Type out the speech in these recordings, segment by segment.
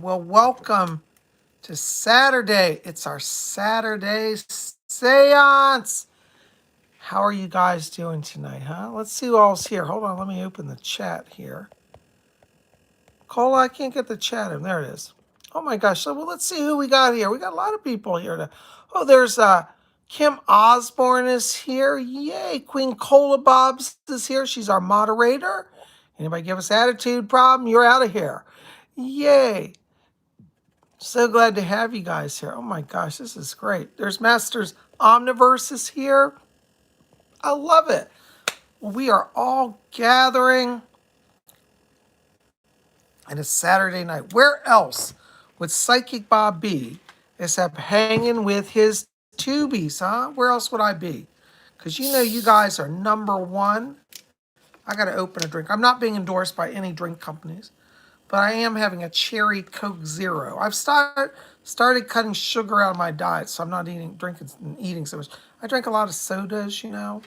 Well, welcome to Saturday. It's our Saturday seance. How are you guys doing tonight, huh? Let's see who all's here. Hold on, let me open the chat here. Cole, I can't get the chat in. There it is. Oh my gosh. So, well, let's see who we got here. We got a lot of people here. Oh, there's Kim Osborne is here. Yay. Queen Cola Bobs is here. She's our moderator. Anybody give us attitude problem? You're out of here. Yay. So glad to have you guys here. Oh my gosh, this is great. There's Masters Omniverse is here. I love it. We are all gathering, and it's Saturday night. Where else would Psychic Bob be except hanging with his tubies, huh? Where else would I be? Because you know you guys are number one. I got to open a drink. I'm not being endorsed by any drink companies, but I am having a cherry Coke Zero. I've started cutting sugar out of my diet, so I'm not drinking and eating so much. I drank a lot of sodas, you know.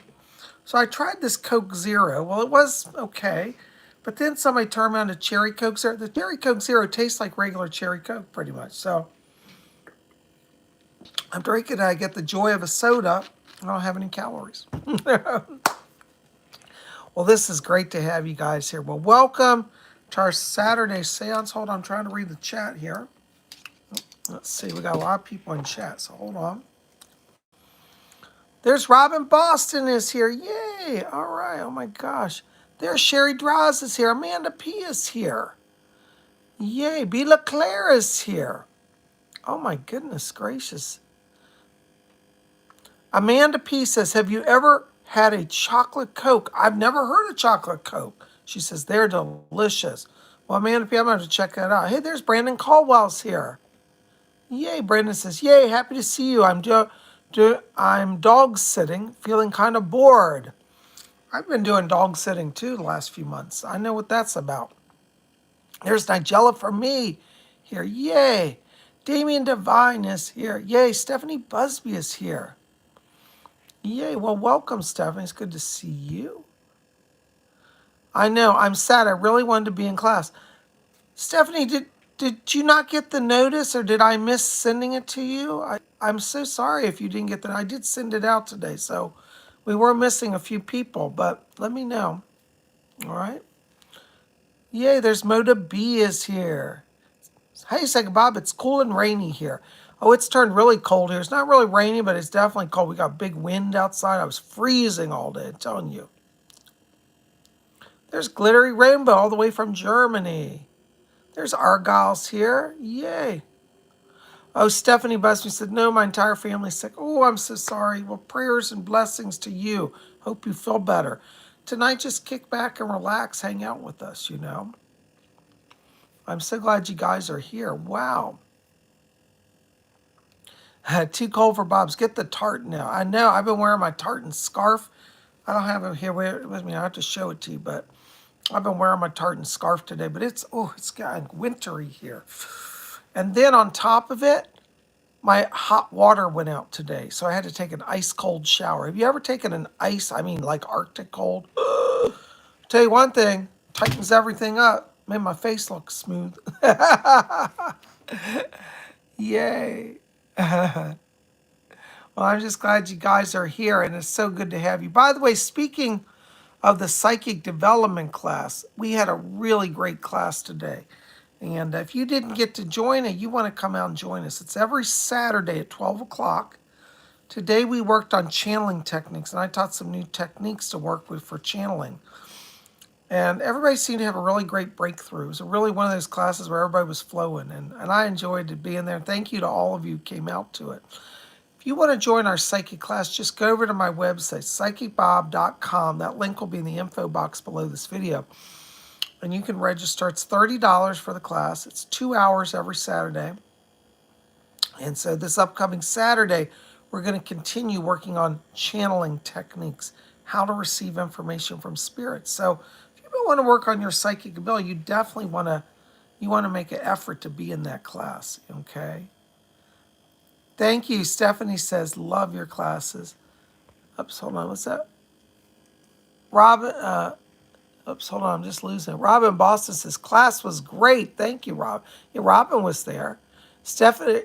So I tried this Coke Zero. Well, it was okay, but then somebody turned around to cherry Coke Zero. The cherry Coke Zero tastes like regular cherry Coke, pretty much. So I'm drinking it. I get the joy of a soda. I don't have any calories. Well, this is great to have you guys here. Well, welcome to our Saturday seance. Hold on, I'm trying to read the chat here. Let's see, we got a lot of people in chat, so hold on. There's Robin Boston is here. Yay! All right, oh my gosh. There's Sherry Draws is here. Amanda P is here. Yay, B. LeClaire is here. Oh my goodness gracious. Amanda P says, have you ever had a chocolate Coke? I've never heard of chocolate Coke. She says, they're delicious. Well, Amanda P, I'm going to have to check that out. Hey, there's Brandon Caldwell's here. Yay, Brandon says, yay, happy to see you. I'm dog sitting, feeling kind of bored. I've been doing dog sitting too the last few months. I know what that's about. There's Nigella for me here. Yay. Damien Devine is here. Yay. Stephanie Busby is here. Yay. Well, welcome, Stephanie. It's good to see you. I know. I'm sad. I really wanted to be in class. Stephanie, did you not get the notice, or did I miss sending it to you? I'm so sorry if you didn't get that. I did send it out today, so we were missing a few people, but let me know. All right. Yay, there's Moda B is here. Hey, Psychic Bob, it's cool and rainy here. Oh, it's turned really cold here. It's not really rainy, but it's definitely cold. We got big wind outside. I was freezing all day, I'm telling you. There's Glittery Rainbow all the way from Germany. There's Argyle's here. Yay. Oh, Stephanie Busby said, no, my entire family's sick. Oh, I'm so sorry. Well, prayers and blessings to you. Hope you feel better. Tonight, just kick back and relax. Hang out with us, you know. I'm so glad you guys are here. Wow. Too cold for Bob's. Get the tartan now. I know. I've been wearing my tartan scarf. I don't have it here with me. I have to show it to you, but I've been wearing my tartan scarf today. But it's gotten wintry here. And then on top of it, my hot water went out today, so I had to take an ice cold shower. Have you ever taken an like Arctic cold? Tell you one thing, tightens everything up. Made my face look smooth. Yay. Well, I'm just glad you guys are here, and it's so good to have you. By the way, speaking of the psychic development class, we had a really great class today. And if you didn't get to join it, you want to come out and join us. It's every Saturday at 12 o'clock. Today we worked on channeling techniques, and I taught some new techniques to work with for channeling. And everybody seemed to have a really great breakthrough. It was really one of those classes where everybody was flowing, and I enjoyed being there. Thank you to all of you who came out to it. If you want to join our psychic class, just go over to my website, PsychicBob.com. That link will be in the info box below this video. And you can register. It's $30 for the class. It's 2 hours every Saturday. And so this upcoming Saturday, we're going to continue working on channeling techniques, how to receive information from spirits. So if you want to work on your psychic ability, you definitely want to make an effort to be in that class, okay? Thank you. Stephanie says, love your classes. Oops, hold on. What's that? Robin, Oops, hold on, I'm just losing it. Robin Boston says, class was great. Thank you, Rob. Yeah, Robin was there. Stephanie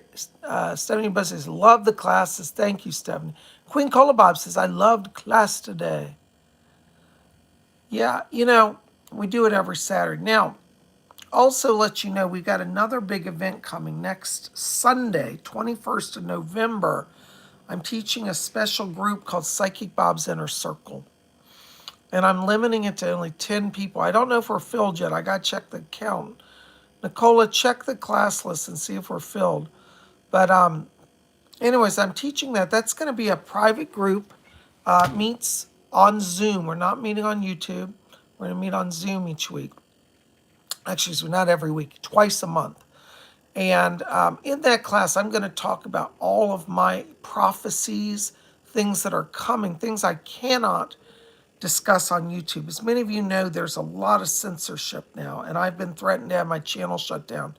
Buss says, love the classes. Thank you, Stephanie. Queen Cola Bob says, I loved class today. Yeah, we do it every Saturday. Now, also let you know, we've got another big event coming next Sunday, 21st of November. I'm teaching a special group called Psychic Bob's Inner Circle. And I'm limiting it to only 10 people. I don't know if we're filled yet. I got to check the count. Nicola, check the class list and see if we're filled. But anyways, I'm teaching that. That's going to be a private group. Meets on Zoom. We're not meeting on YouTube. We're going to meet on Zoom each week. Actually, so not every week, twice a month. And in that class, I'm going to talk about all of my prophecies, things that are coming, things I cannot discuss on YouTube. As many of you know, there's a lot of censorship now, and I've been threatened to have my channel shut down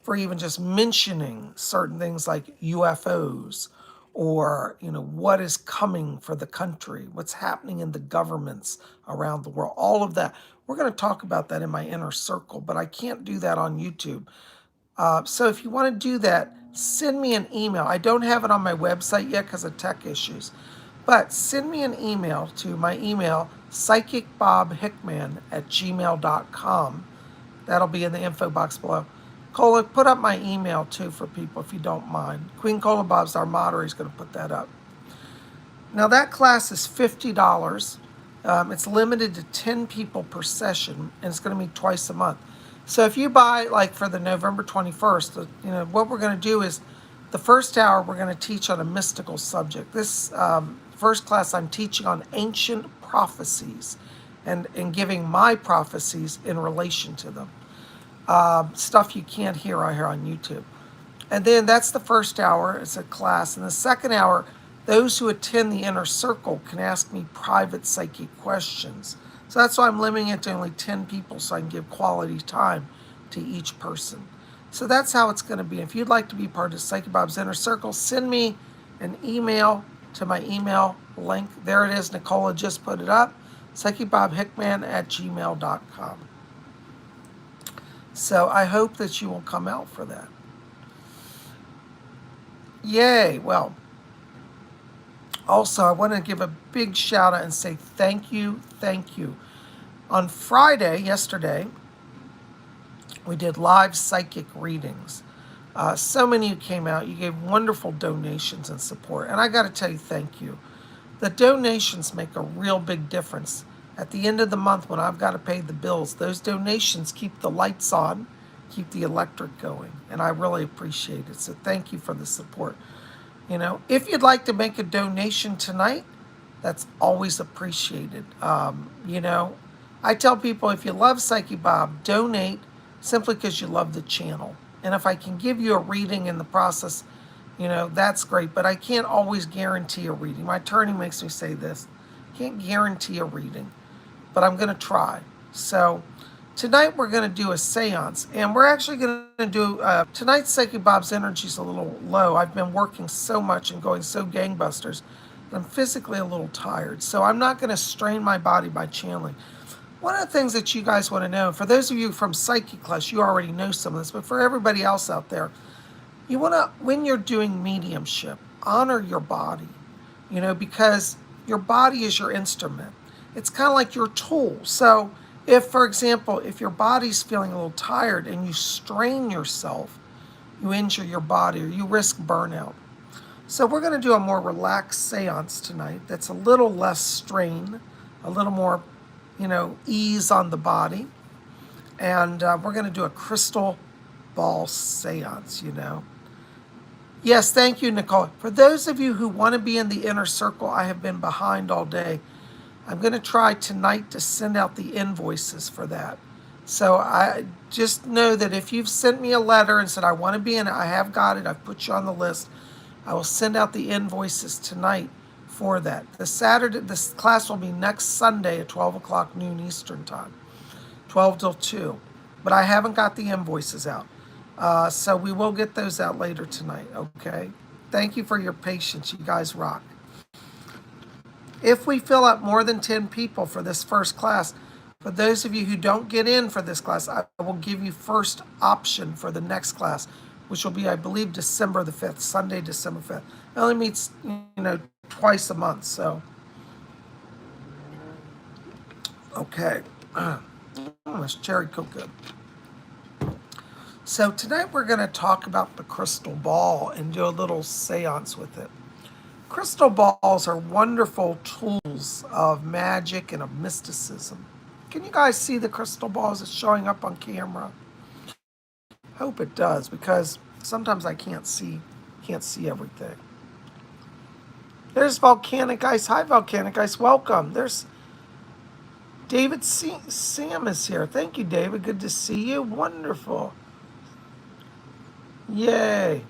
for even just mentioning certain things like UFOs or, what is coming for the country, what's happening in the governments around the world, all of that. We're going to talk about that in my inner circle, but I can't do that on YouTube. So if you want to do that, send me an email. I don't have it on my website yet because of tech issues. But send me an email to my email, PsychicBobHickman@gmail.com. That'll be in the info box below. Cola, put up my email too for people if you don't mind. Queen Cola Bob's our moderator. He's going to put that up. Now that class is $50. It's limited to 10 people per session, and it's going to meet twice a month. So if you buy, like for the November 21st, what we're going to do is the first hour we're going to teach on a mystical subject. This first class I'm teaching on ancient prophecies and giving my prophecies in relation to them. Stuff you can't hear out here on YouTube. And then that's the first hour. It's a class. And the second hour, those who attend the inner circle can ask me private psychic questions. So that's why I'm limiting it to only 10 people so I can give quality time to each person. So that's how it's going to be. If you'd like to be part of Psychic Bob's Inner Circle, send me an email to my email link. There it is. Nicola just put it up. PsychicBobHickman@gmail.com. So I hope that you will come out for that. Yay. Well, also, I want to give a big shout out and say thank you. On Friday, yesterday, we did live psychic readings. So many of you came out. You gave wonderful donations and support. And I got to tell you, thank you. The donations make a real big difference. At the end of the month, when I've got to pay the bills, those donations keep the lights on, keep the electric going. And I really appreciate it. So thank you for the support. If you'd like to make a donation tonight, that's always appreciated. I tell people if you love Psychic Bob, donate simply because you love the channel. And if I can give you a reading in the process, that's great. But I can't always guarantee a reading. My attorney makes me say this. Can't guarantee a reading, but I'm going to try. So tonight we're going to do a seance, and we're actually going to do, tonight's Psychic Bob's energy is a little low. I've been working so much and going so gangbusters that I'm physically a little tired. So I'm not going to strain my body by channeling. One of the things that you guys want to know, for those of you from Psychic class, you already know some of this, but for everybody else out there, you want to, when you're doing mediumship, honor your body, because your body is your instrument. It's kind of like your tool. So if, for example, if your body's feeling a little tired and you strain yourself, you injure your body or you risk burnout. So we're going to do a more relaxed seance tonight that's a little less strain, a little more, ease on the body. And we're going to do a crystal ball seance, Yes, thank you, Nicole. For those of you who want to be in the inner circle, I have been behind all day. I'm going to try tonight to send out the invoices for that. So I just know that if you've sent me a letter and said, I want to be in it, I have got it. I've put you on the list. I will send out the invoices tonight for that. This class will be next Sunday at 12 o'clock noon Eastern time, 12 till 2. But I haven't got the invoices out. So we will get those out later tonight, okay? Thank you for your patience. You guys rock. If we fill up more than 10 people for this first class, For those of you who don't get in for this class, I will give you first option for the next class, which will be, I believe, December the 5th, Sunday, December 5th. It only meets, twice a month, so. Okay. This cherry coke good. So tonight we're going to talk about the crystal ball and do a little seance with it. Crystal balls are wonderful tools of magic and of mysticism. Can you guys see the crystal balls that's showing up on camera? Hope it does, because sometimes I can't see everything. There's Volcanic Ice. Hi, Volcanic Ice. Welcome. There's David Sam is here. Thank you, David. Good to see you. Wonderful. Yay.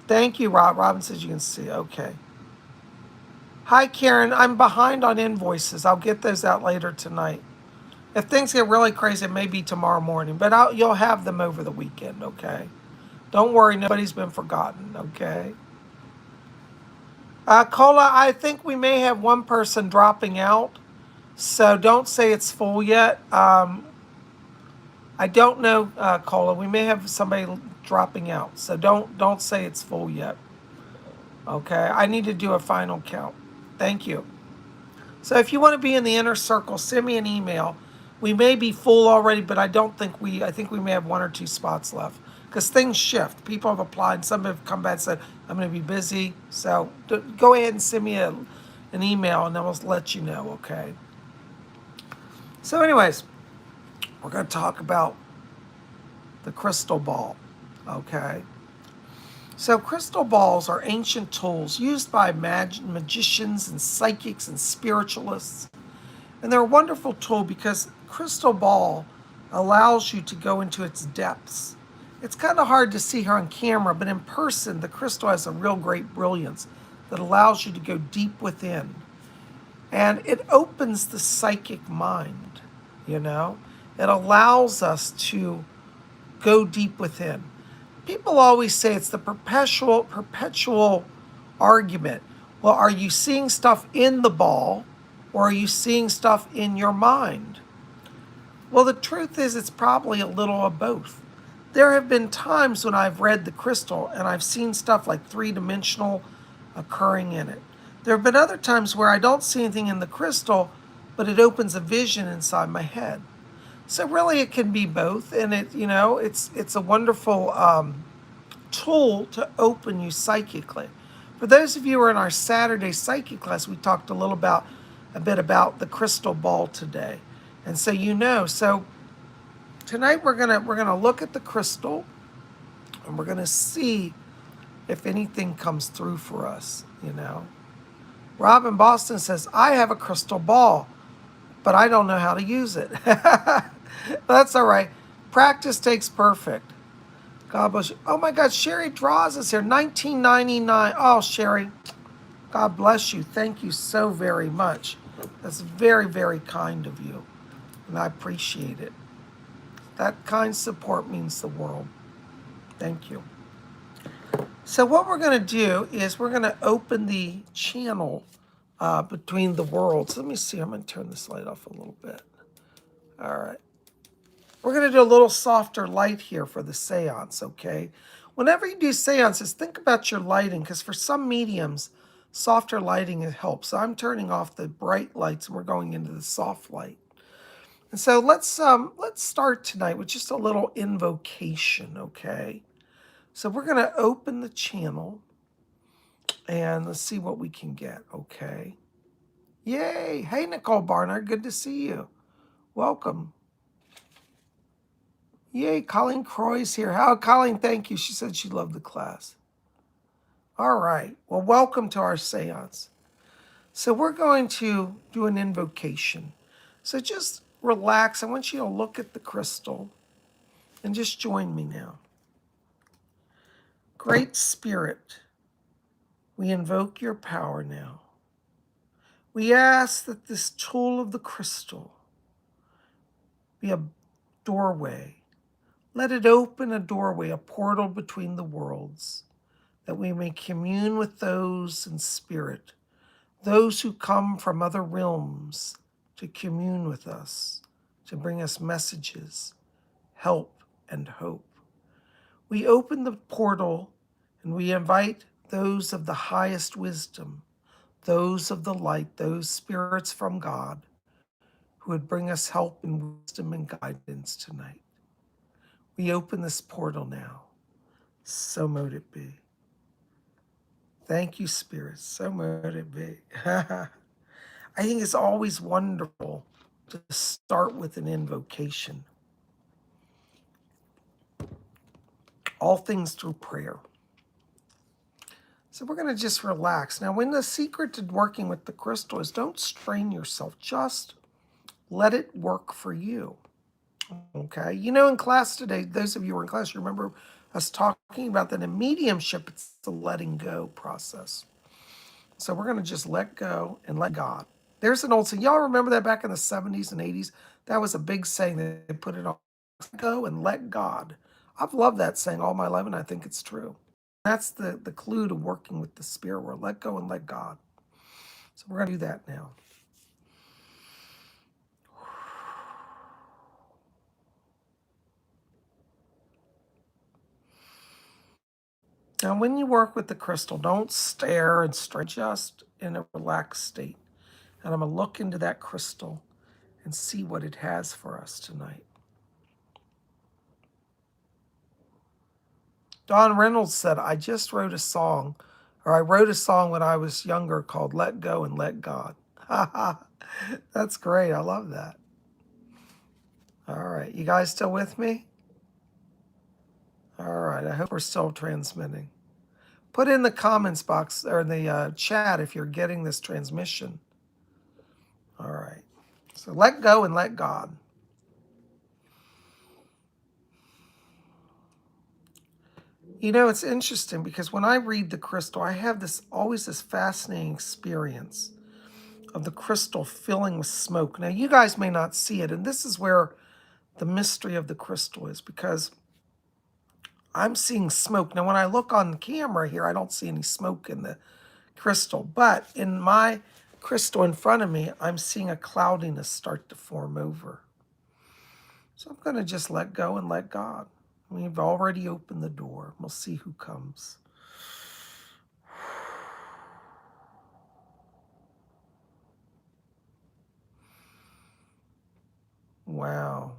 Thank you, Rob. Robin says you can see. Okay. Hi, Karen. I'm behind on invoices. I'll get those out later tonight. If things get really crazy, it may be tomorrow morning, but you'll have them over the weekend, okay? Don't worry, nobody's been forgotten, okay? Cola, I think we may have one person dropping out, so don't say it's full yet. I don't know, Cola. We may have somebody dropping out, so don't say it's full yet. Okay, I need to do a final count. Thank you. So if you want to be in the inner circle, send me an email. We may be full already, but I think we may have one or two spots left. Because things shift. People have applied. Some have come back and said, I'm going to be busy. So go ahead and send me an email, and then we'll let you know, okay? So anyways, we're going to talk about the crystal ball, okay? So crystal balls are ancient tools used by magicians and psychics and spiritualists. And they're a wonderful tool because crystal ball allows you to go into its depths. It's kind of hard to see her on camera, but in person, the crystal has a real great brilliance that allows you to go deep within. And it opens the psychic mind, It allows us to go deep within. People always say it's the perpetual argument. Well, are you seeing stuff in the ball, or are you seeing stuff in your mind? Well, the truth is it's probably a little of both. There have been times when I've read the crystal and I've seen stuff like three-dimensional occurring in it. There have been other times where I don't see anything in the crystal, but it opens a vision inside my head. So really it can be both, and it's a wonderful tool to open you psychically. For those of you who are in our Saturday psychic class, we talked a bit about the crystal ball today. And so so tonight we're gonna look at the crystal, and we're gonna see if anything comes through for us, Rob in Boston says, I have a crystal ball, but I don't know how to use it. That's all right. Practice takes perfect. God bless you. Oh my God, Sherry Draws is here. 1999. Oh, Sherry, God bless you. Thank you so very much. That's very, very kind of you. And I appreciate it. That kind support means the world. Thank you. So what we're going to do is we're going to open the channel between the worlds. Let me see. I'm going to turn this light off a little bit. All right. We're going to do a little softer light here for the seance, okay? Whenever you do seances, think about your lighting, because for some mediums, softer lighting helps. So I'm turning off the bright lights, and we're going into the soft light. And so let's start tonight with just a little invocation, okay? So we're going to open the channel, and let's see what we can get, okay? Yay! Hey, Nicole Barnard, good to see you. Welcome. Yay, Colleen Croy's here. Colleen, thank you. She said she loved the class. All right. Well, welcome to our seance. So we're going to do an invocation. So just relax. I want you to look at the crystal and just join me now. Great Spirit, we invoke your power now. We ask that this tool of the crystal be a doorway. Let it open a doorway, a portal between the worlds, that we may commune with those in spirit, those who come from other realms to commune with us, to bring us messages, help, and hope. We open the portal and we invite those of the highest wisdom, those of the light, those spirits from God who would bring us help and wisdom and guidance tonight. We open this portal now. So mote it be. Thank you, Spirit. So mote it be. I think it's always wonderful to start with an invocation. All things through prayer. So we're going to just relax. Now, when the secret to working with the crystal is don't strain yourself. Just let it work for you. Okay? You know, in class today, those of you who were in class, you remember us talking about that in mediumship, it's the letting go process. So we're going to just let go and let God. There's an old saying. Y'all remember that back in the 70s and 80s? That was a big saying that they put it on. Let go and let God. I've loved that saying all my life, and I think it's true. That's the clue to working with the spirit world. Let go and let God. So we're going to do that now. Now, when you work with the crystal, don't stare and stare, just in a relaxed state. And I'm going to look into that crystal and see what it has for us tonight. Don Reynolds said, I wrote a song when I was younger called Let Go and Let God. That's great. I love that. All right. You guys still with me? All right. I hope we're still transmitting. Put in the comments box or in the chat if you're getting this transmission. All right. So let go and let God. You know, it's interesting because when I read the crystal, I have always this fascinating experience of the crystal filling with smoke. Now, you guys may not see it, and this is where the mystery of the crystal is, because I'm seeing smoke. Now, when I look on the camera here, I don't see any smoke in the crystal, but in my crystal in front of me, I'm seeing a cloudiness start to form over. So I'm going to just let go and let God. We've already opened the door. We'll see who comes. Wow.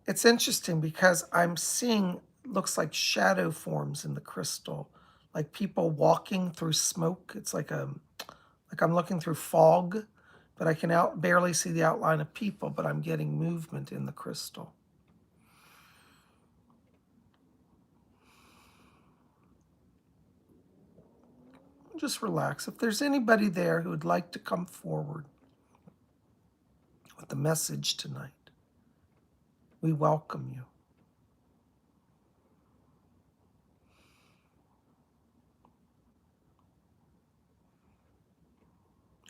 It's interesting because I'm seeing, looks like shadow forms in the crystal, like people walking through smoke. It's like I'm looking through fog, but I can barely see the outline of people, but I'm getting movement in the crystal. Just relax. If there's anybody there who would like to come forward with the message tonight, we welcome you.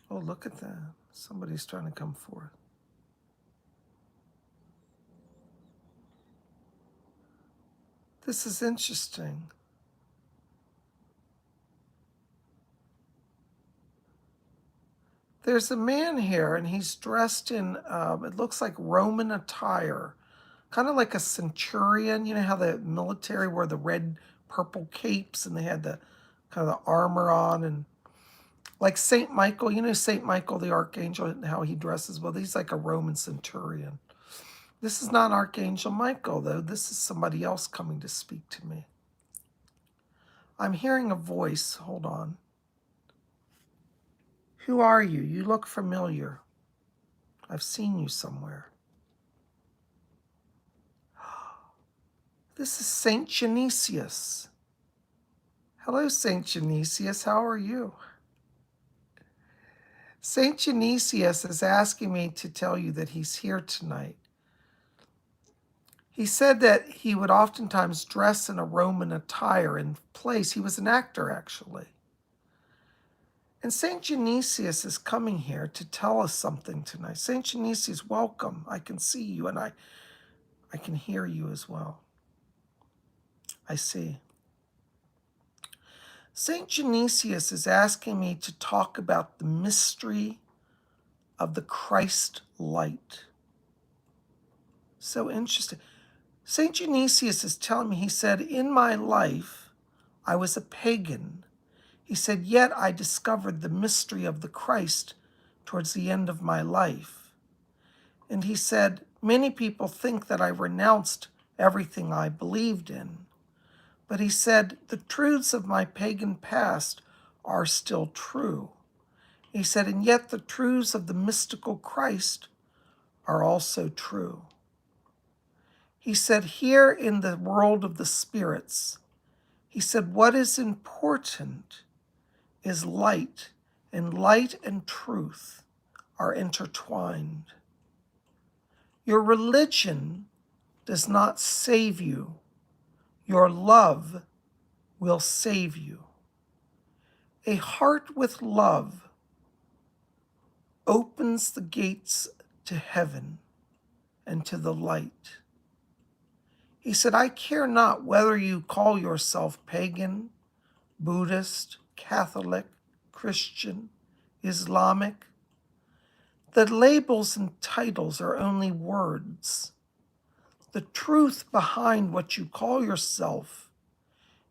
Oh, look at that. Somebody's trying to come forth. This is interesting. There's a man here, and he's dressed in, it looks like Roman attire, kind of like a centurion. You know how the military wore the red, purple capes, and they had the kind of the armor on, and like Saint Michael. You know Saint Michael, the archangel, and how he dresses. Well, he's like a Roman centurion. This is not Archangel Michael, though. This is somebody else coming to speak to me. I'm hearing a voice. Hold on. Who are you? You look familiar. I've seen you somewhere. This is Saint Genesius. Hello, Saint Genesius. How are you? Saint Genesius is asking me to tell you that he's here tonight. He said that he would oftentimes dress in a Roman attire and plays. He was an actor, actually. And St. Genesius is coming here to tell us something tonight. St. Genesius, welcome. I can see you and I can hear you as well. I see. St. Genesius is asking me to talk about the mystery of the Christ light. So interesting. St. Genesius is telling me, he said, in my life, I was a pagan. He said, yet I discovered the mystery of the Christ towards the end of my life. And he said, many people think that I renounced everything I believed in. But he said, the truths of my pagan past are still true. He said, and yet the truths of the mystical Christ are also true. He said, here in the world of the spirits, he said, what is important is light, and light and truth are intertwined. Your religion does not save you. Your love will save you. A heart with love opens the gates to heaven and to the light. He said, I care not whether you call yourself pagan, Buddhist, Catholic, Christian, Islamic. The labels and titles are only words. The truth behind what you call yourself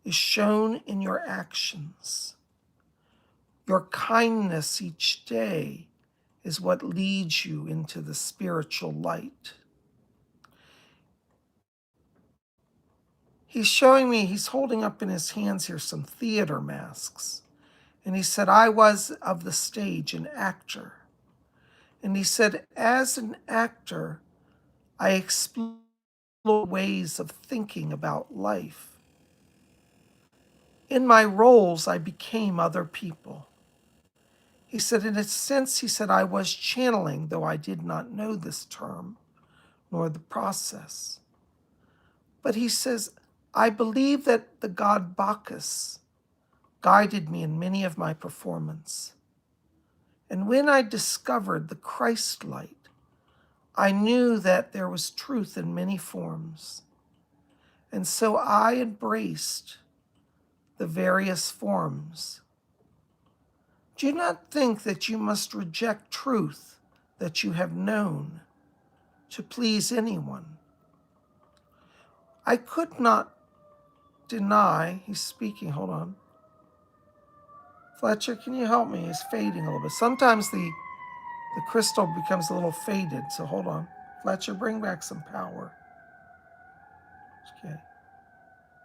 is shown in your actions. Your kindness each day is what leads you into the spiritual light. He's showing me, he's holding up in his hands here some theater masks. And he said, I was of the stage an actor. And he said, as an actor, I explored ways of thinking about life. In my roles, I became other people. He said, in a sense, he said, I was channeling, though I did not know this term, nor the process. But he says, I believe that the god Bacchus guided me in many of my performances. And when I discovered the Christ light, I knew that there was truth in many forms. And so I embraced the various forms. Do not think that you must reject truth that you have known to please anyone. I could not deny, he's speaking, hold on. Fletcher, can you help me? He's fading a little bit. Sometimes the crystal becomes a little faded, so hold on. Fletcher, bring back some power. Okay.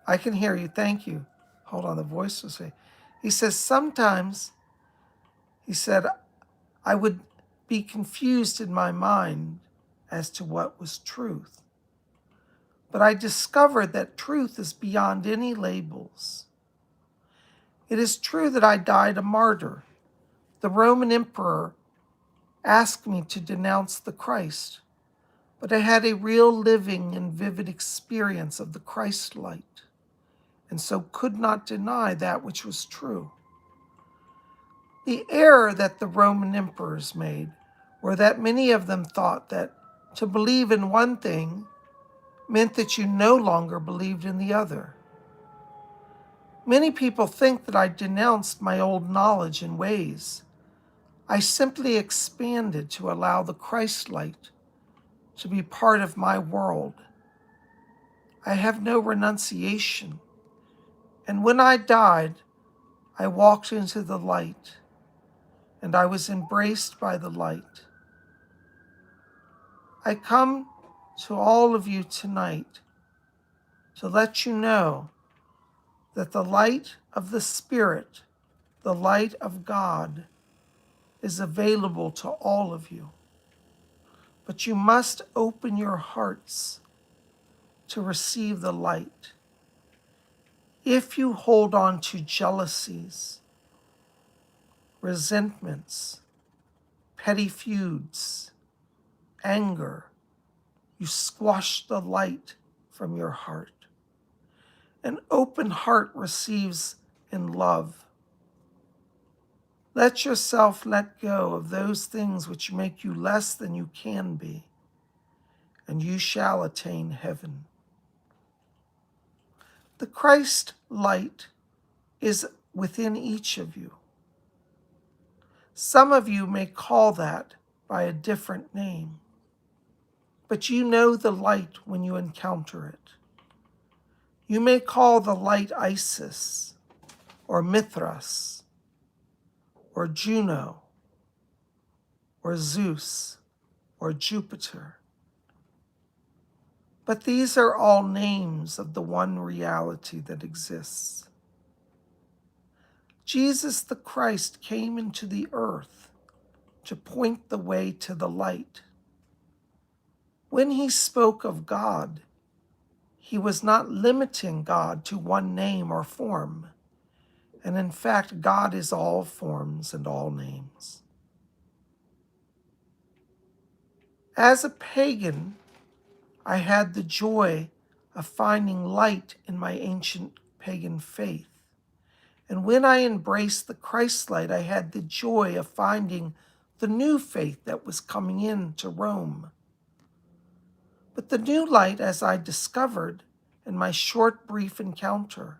I can hear you, thank you. Hold on, the voice was fading. He says, sometimes, he said, I would be confused in my mind as to what was truth. But I discovered that truth is beyond any labels. It is true that I died a martyr. The Roman emperor asked me to denounce the Christ, but I had a real living and vivid experience of the Christ light, and so could not deny that which was true. The error that the Roman emperors made were that many of them thought that to believe in one thing meant that you no longer believed in the other. Many people think that I denounced my old knowledge and ways. I simply expanded to allow the Christ light to be part of my world. I have no renunciation. And when I died, I walked into the light, and I was embraced by the light. I come to all of you tonight to let you know that the light of the Spirit, the light of God, is available to all of you. But you must open your hearts to receive the light. If you hold on to jealousies, resentments, petty feuds, anger, you squash the light from your heart. An open heart receives in love. Let yourself let go of those things which make you less than you can be, and you shall attain heaven. The Christ light is within each of you. Some of you may call that by a different name. But you know the light when you encounter it. You may call the light Isis, or Mithras, or Juno, or Zeus, or Jupiter. But these are all names of the one reality that exists. Jesus the Christ came into the earth to point the way to the light. When he spoke of God, he was not limiting God to one name or form. And in fact, God is all forms and all names. As a pagan, I had the joy of finding light in my ancient pagan faith. And when I embraced the Christ light, I had the joy of finding the new faith that was coming in to Rome. But the new light, as I discovered in my short, brief encounter,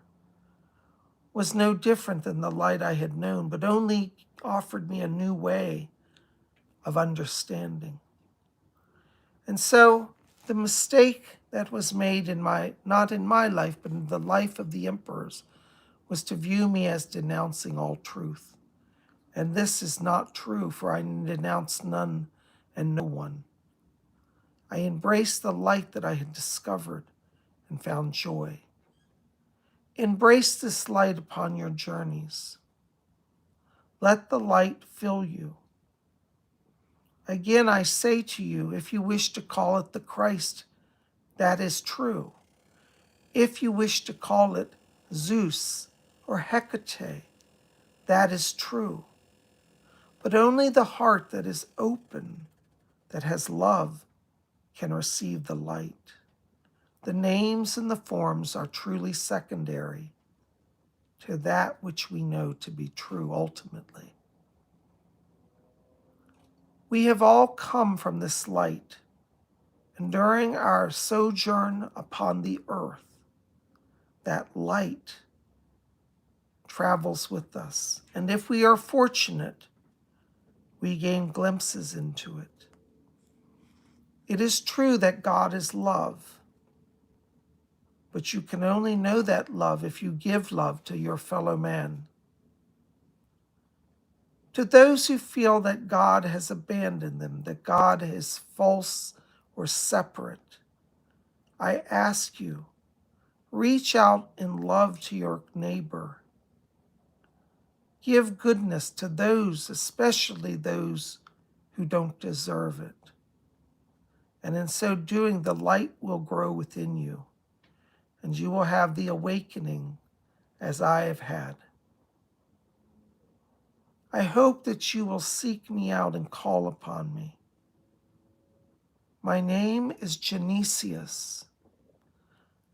was no different than the light I had known, but only offered me a new way of understanding. And so the mistake that was made not in my life, but in the life of the emperors, was to view me as denouncing all truth. And this is not true, for I denounce none and no one. I embraced the light that I had discovered and found joy. Embrace this light upon your journeys. Let the light fill you. Again, I say to you, if you wish to call it the Christ, that is true. If you wish to call it Zeus or Hecate, that is true. But only the heart that is open, that has love, can receive the light. The names and the forms are truly secondary to that which we know to be true ultimately. We have all come from this light, and during our sojourn upon the earth, that light travels with us. And if we are fortunate, we gain glimpses into it. It is true that God is love, but you can only know that love if you give love to your fellow man. To those who feel that God has abandoned them, that God is false or separate, I ask you, reach out in love to your neighbor. Give goodness to those, especially those who don't deserve it. And in so doing, the light will grow within you, and you will have the awakening as I have had. I hope that you will seek me out and call upon me. My name is Genesius.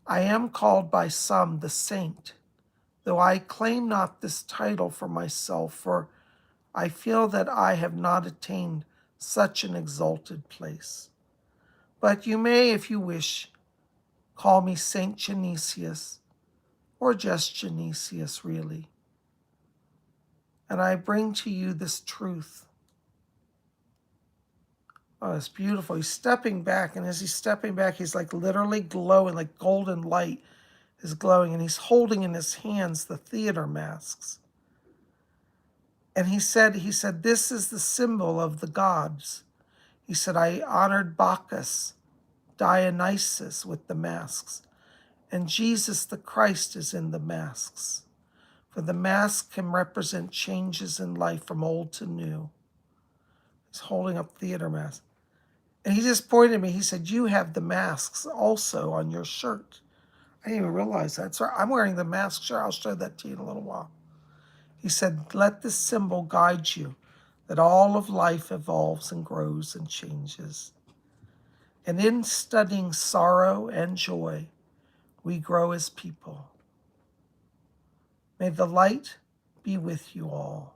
I am called by some the saint, though I claim not this title for myself, for I feel that I have not attained such an exalted place. But you may, if you wish, call me Saint Genesius, or just Genesius, really. And I bring to you this truth. Oh, it's beautiful. He's stepping back, and as he's stepping back, he's like literally glowing, like golden light is glowing, and he's holding in his hands the theater masks. And he said, this is the symbol of the gods. He said, I honored Bacchus, Dionysus with the masks, and Jesus the Christ is in the masks. For the mask can represent changes in life from old to new. He's holding up theater masks. And he just pointed at me. He said, you have the masks also on your shirt. I didn't even realize that. So I'm wearing the mask shirt. I'll show that to you in a little while. He said, let this symbol guide you, that all of life evolves and grows and changes. And in studying sorrow and joy, we grow as people. May the light be with you all.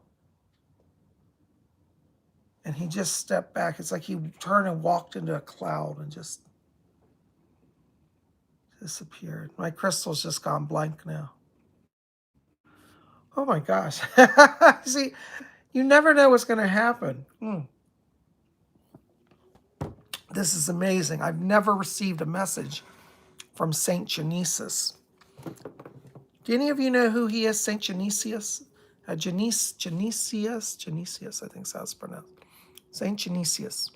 And he just stepped back. It's like he turned and walked into a cloud and just disappeared. My crystal's just gone blank now. Oh my gosh. See, you never know what's going to happen. This is amazing. I've never received a message from Saint Genesius. Do any of you know who he is, Saint Genesius? Genesius, I think is how it's pronounced. Saint Genesius.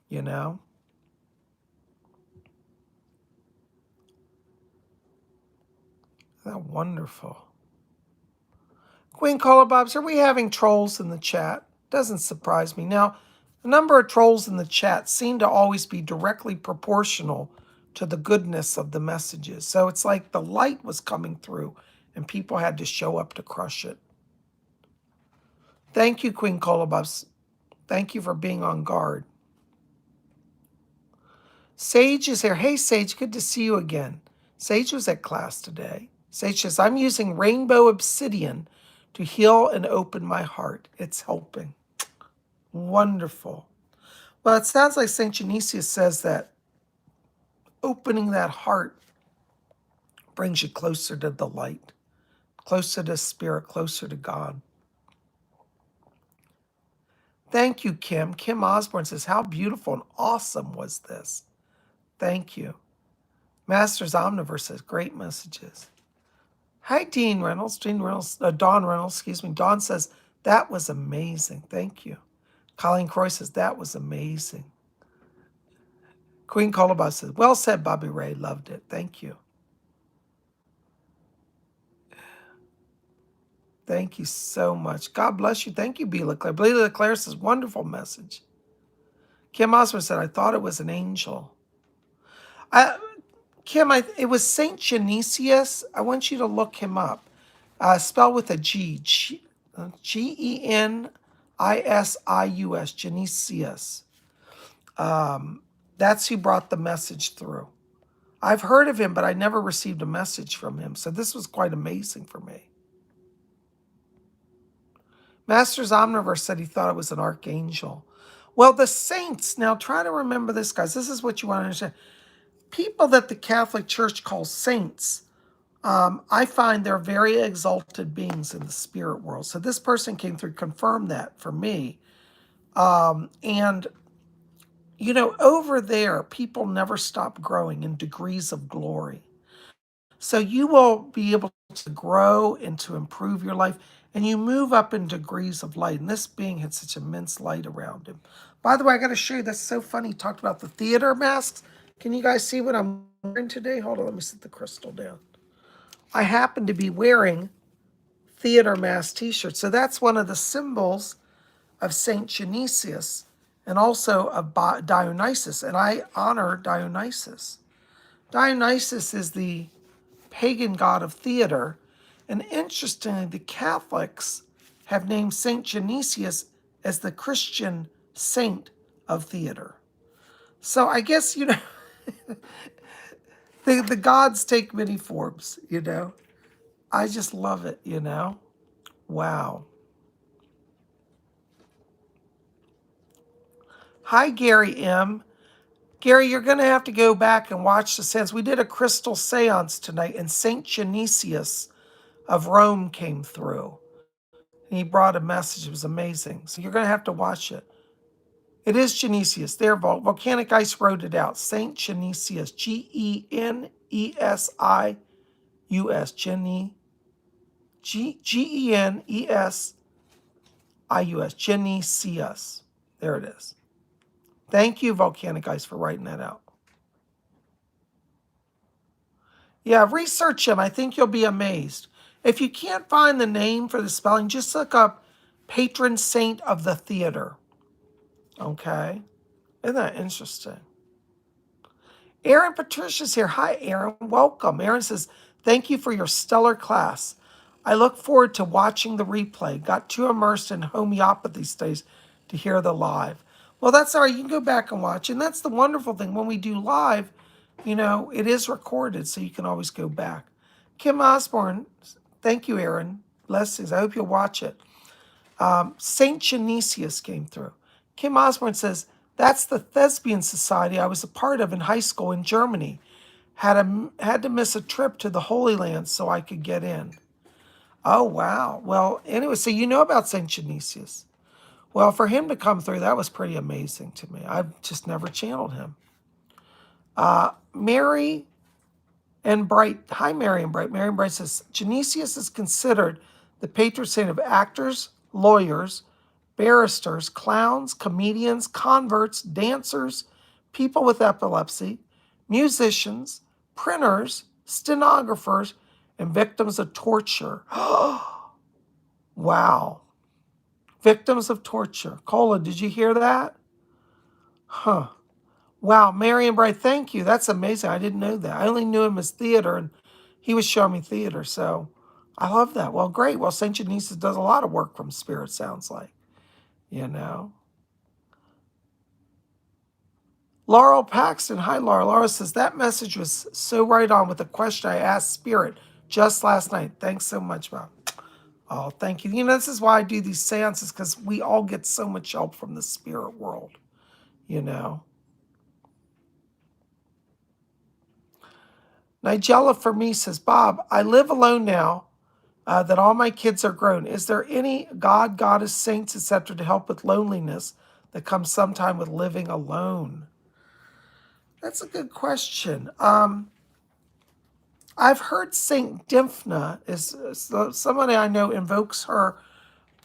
You know? Isn't that wonderful? Queen Cola Bobs, are we having trolls in the chat? Doesn't surprise me. Now, the number of trolls in the chat seem to always be directly proportional to the goodness of the messages. So it's like the light was coming through and people had to show up to crush it. Thank you, Queen Cola Bobs. Thank you for being on guard. Sage is here. Hey, Sage, good to see you again. Sage was at class today. Sage says, I'm using rainbow obsidian to heal and open my heart. It's helping. Wonderful. Well, it sounds like St. Genesius says that opening that heart brings you closer to the light, closer to spirit, closer to God. Thank you, Kim. Kim Osborne says, how beautiful and awesome was this? Thank you. Masters Omniverse says, great messages. Hi, Don Reynolds, excuse me. Dawn says, that was amazing. Thank you. Colleen Croy says, that was amazing. Queen Colabas says, well said, Bobby Ray. Loved it. Thank you. Thank you so much. God bless you. Thank you, B. Leclerc. B. Leclerc says, wonderful message. Kim Osmond said, I thought it was an angel. Kim, it was St. Genesius. I want you to look him up. Spelled with a G. Genisius. Genesius. That's who brought the message through. I've heard of him, but I never received a message from him. So this was quite amazing for me. Masters Omniverse said he thought it was an archangel. Well, the saints, now try to remember this, guys. This is what you want to understand. People that the Catholic Church calls saints, I find they're very exalted beings in the spirit world. So this person came through, confirmed that for me. And, you know, over there, people never stop growing in degrees of glory. So you will be able to grow and to improve your life, and you move up in degrees of light. And this being had such immense light around him. By the way, I got to show you, that's so funny. He talked about the theater masks. Can you guys see what I'm wearing today? Hold on, let me set the crystal down. I happen to be wearing theater mask t-shirts. So that's one of the symbols of St. Genesius and also of Dionysus. And I honor Dionysus. Dionysus is the pagan god of theater. And interestingly, the Catholics have named St. Genesius as the Christian saint of theater. So I guess, you know, the gods take many forms, you know. I just love it, you know. Wow. Hi, Gary M. Gary, you're going to have to go back and watch the seance. We did a crystal seance tonight, and St. Genesius of Rome came through. And he brought a message. It was amazing. So you're going to have to watch it. It is Genesius. There, Volcanic Ice wrote it out. St. Genesius. Genesius. Genesius. Genesius. There it is. Thank you, Volcanic Ice, for writing that out. Yeah, research him. I think you'll be amazed. If you can't find the name for the spelling, just look up patron saint of the theater. Okay? Isn't that interesting? Aaron Patricia's here. Hi, Aaron. Welcome. Aaron says, thank you for your stellar class. I look forward to watching the replay. Got too immersed in homeopathy studies to hear the live. Well, that's all right. You can go back and watch. And that's the wonderful thing. When we do live, you know, it is recorded, so you can always go back. Kim Osborne, thank you, Aaron. Blessings. I hope you'll watch it. St. Genesius came through. Kim Osborne says, that's the thespian society I was a part of in high school in Germany. Had to miss a trip to the Holy Land so I could get in. Oh, wow. Well, anyway, so you know about St. Genesius. Well, for him to come through, that was pretty amazing to me. I've just never channeled him. Mary and Bright. Hi, Mary and Bright. Mary and Bright says, Genesius is considered the patron saint of actors, lawyers, barristers, clowns, comedians, converts, dancers, people with epilepsy, musicians, printers, stenographers, and victims of torture. Wow. Victims of torture. Cola, did you hear that? Huh. Wow, Marion Bright, thank you. That's amazing. I didn't know that. I only knew him as theater, and he was showing me theater, so I love that. Well, great. Well, St. Genesius does a lot of work from spirit, sounds like, you know. Laurel Paxton, hi, Laura. Laura says, that message was so right on with the question I asked Spirit just last night. Thanks so much, Bob. Oh, thank you. You know, this is why I do these seances, because we all get so much help from the spirit world, you know. Nigella for me says, Bob, I live alone now that all my kids are grown. Is there any God, goddess, saints, etc. to help with loneliness that comes sometime with living alone? That's a good question. I've heard Saint Dymphna is somebody I know invokes her.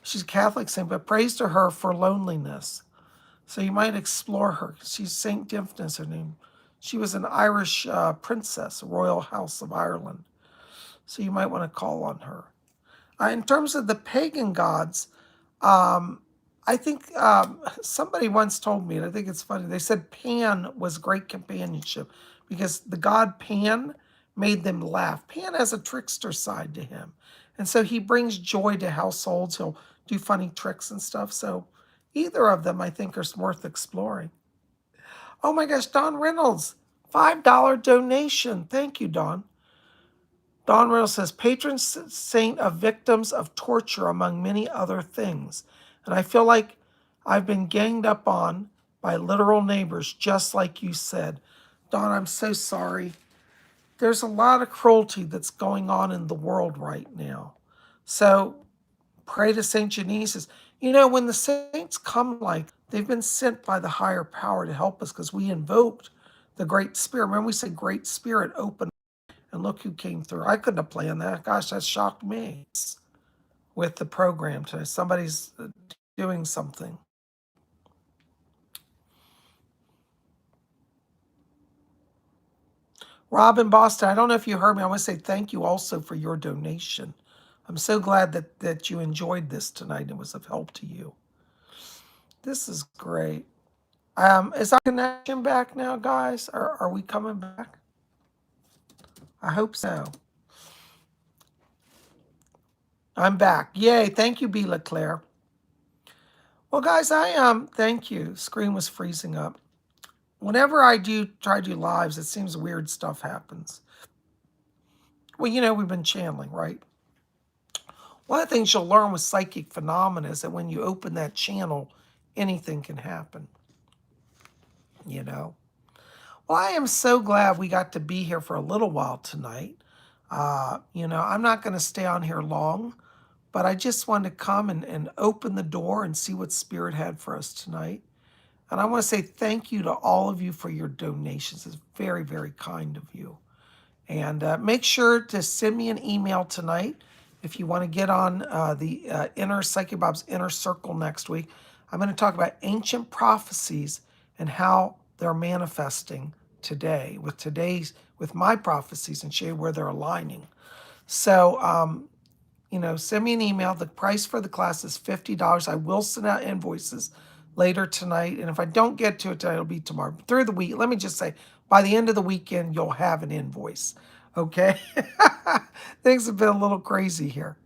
She's a Catholic saint, but prays to her for loneliness. So you might explore her. She's Saint Dymphna is her name. She was an Irish princess, royal house of Ireland. So you might want to call on her. In terms of the pagan gods, I think somebody once told me, and I think it's funny, they said Pan was great companionship because the god Pan made them laugh. Pan has a trickster side to him. And so he brings joy to households. He'll do funny tricks and stuff. So either of them, I think, are worth exploring. Oh my gosh, Don Reynolds, $5 donation. Thank you, Don. Don Reynolds says, patron saint of victims of torture, among many other things. And I feel like I've been ganged up on by literal neighbors, just like you said. Don, I'm so sorry. There's a lot of cruelty that's going on in the world right now. So pray to St. Genesius. You know, when the saints come, like, they've been sent by the higher power to help us because we invoked the Great Spirit. Remember we said Great Spirit open, and look who came through. I couldn't have planned that. Gosh, that shocked me with the program today. Somebody's doing something. Rob in Boston, I don't know if you heard me. I want to say thank you also for your donation. I'm so glad that you enjoyed this tonight and it was of help to you. This is great. Is our connection back now, guys? Are we coming back? I hope so. I'm back. Yay. Thank you, B. Leclerc. Well, guys, thank you. Screen was freezing up. Whenever I try to do lives, it seems weird stuff happens. Well, you know, we've been channeling, right? One of the things you'll learn with psychic phenomena is that when you open that channel, anything can happen, you know? Well, I am so glad we got to be here for a little while tonight. You know, I'm not going to stay on here long, but I just wanted to come and open the door and see what Spirit had for us tonight. And I want to say thank you to all of you for your donations. It's very, very kind of you. And make sure to send me an email tonight if you want to get on the inner Psychic Bob's Inner Circle next week. I'm going to talk about ancient prophecies and how they're manifesting today with my prophecies and show you where they're aligning. So, you know, send me an email. The price for the class is $50. I will send out invoices later tonight. And if I don't get to it tonight, it'll be tomorrow. Through the week, let me just say, by the end of the weekend, you'll have an invoice. Okay? Things have been a little crazy here.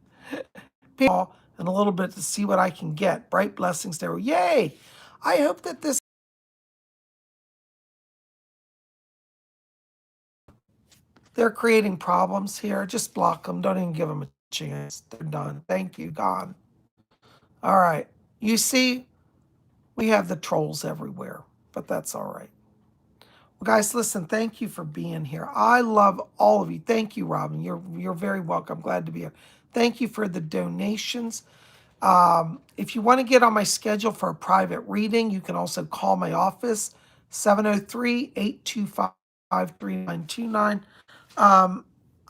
People and a little bit to see what I can get. Bright blessings there. Yay! I hope that this. They're creating problems here. Just block them. Don't even give them a chance. They're done. Thank you. Gone. All right. You see, we have the trolls everywhere, but that's all right. Well, guys, listen, thank you for being here. I love all of you. Thank you, Robin. You're very welcome. Glad to be here. Thank you for the donations. If you want to get on my schedule for a private reading, you can also call my office, 703-825-3929.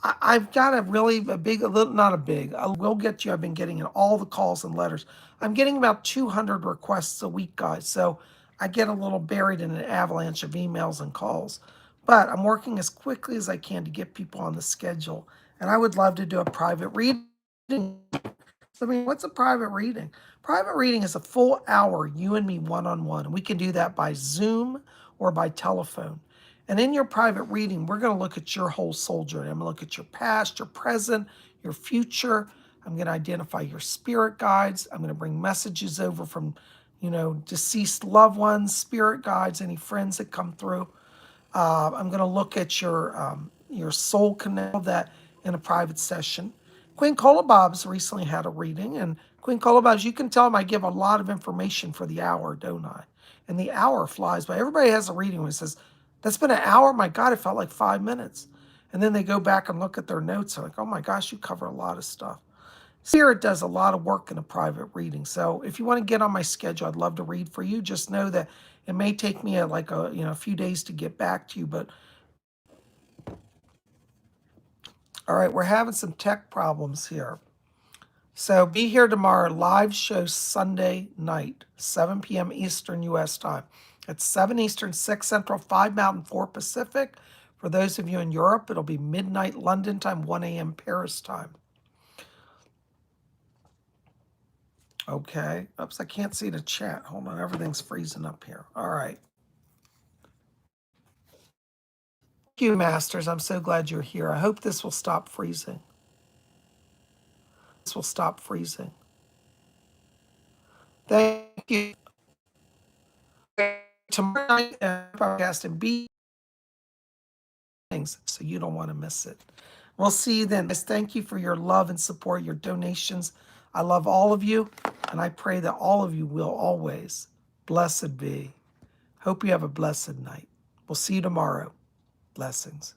I've got a really a big, a little, not a big, I will get you. I've been getting in all the calls and letters. I'm getting about 200 requests a week, guys. So I get a little buried in an avalanche of emails and calls. But I'm working as quickly as I can to get people on the schedule. And I would love to do a private reading. I mean, what's a private reading? Private reading is a full hour, you and me one on one. And we can do that by Zoom or by telephone. And in your private reading, we're going to look at your whole soul journey. I'm going to look at your past, your present, your future. I'm going to identify your spirit guides. I'm going to bring messages over from, deceased loved ones, spirit guides, any friends that come through. I'm going to look at your soul canal that in a private session. Queen Colabob's recently had a reading, and Queen Colabob's, you can tell them I give a lot of information for the hour, don't I? And the hour flies by. Everybody has a reading when it says, "That's been an hour. My God, it felt like 5 minutes." And then they go back and look at their notes. They're like, "Oh my gosh, you cover a lot of stuff." Spirit does a lot of work in a private reading. So if you want to get on my schedule, I'd love to read for you. Just know that it may take me a few days to get back to you. But all right, we're having some tech problems here. So be here tomorrow. Live show Sunday night, 7 p.m. Eastern U.S. time. It's 7 Eastern, 6 Central, 5 Mountain, 4 Pacific. For those of you in Europe, it'll be midnight London time, 1 a.m. Paris time. Okay. Oops, I can't see the chat. Hold on. Everything's freezing up here. All right. Thank you, Masters. I'm so glad you're here. I hope this will stop freezing. This will stop freezing. Thank you. Tomorrow night, podcast and be things, so you don't want to miss it. We'll see you then. Guys, thank you for your love and support, your donations. I love all of you, and I pray that all of you will always blessed be. Hope you have a blessed night. We'll see you tomorrow. Blessings.